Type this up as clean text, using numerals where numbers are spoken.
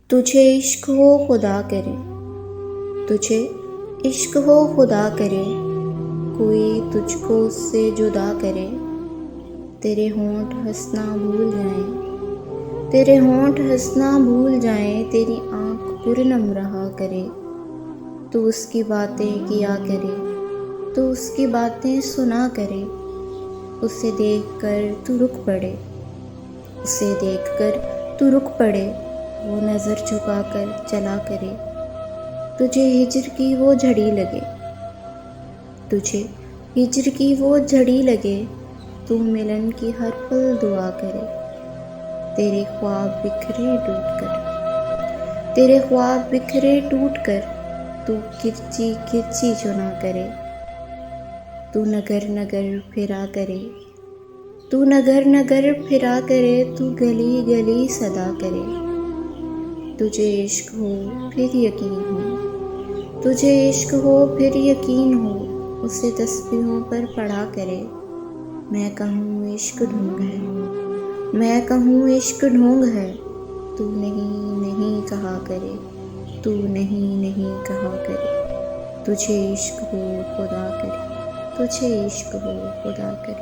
तुझे इश्क हो खुदा करे, तुझे इश्क हो खुदा करे, कोई तुझको उससे जुदा करे। तेरे होंठ हंसना भूल जाएं, तेरे होंठ हंसना भूल जाएं, तेरी आँख पुरनम रहा करे। तू उसकी बातें किया करे, तू उसकी बातें सुना करे। उसे देखकर तू रुक पड़े, उसे देखकर तू रुक पड़े, वो नज़र झुकाकर चला करे। तुझे हिज्र की वो झड़ी लगे, तुझे हिज्र की वो झड़ी लगे, तू मिलन की हर पल दुआ करे। तेरे ख्वाब बिखरे टूट कर, तेरे ख्वाब बिखरे टूट कर, तू किरची किरची चुना करे। तू नगर नगर फिरा करे, तू नगर नगर फिरा करे, तू गली गली सदा करे। तुझे इश्क हो फिर यकीन हो, तुझे इश्क हो फिर यकीन हो, उसे तस्बीहों पर पढ़ा करे। मैं कहूँ इश्क ढोंग है, मैं कहूँ इश्क ढोंग है, तू नहीं नहीं कहा करे, तू नहीं नहीं कहा करे। तुझे इश्क हो खुदा करे, तुझे इश्क हो खुदा करे।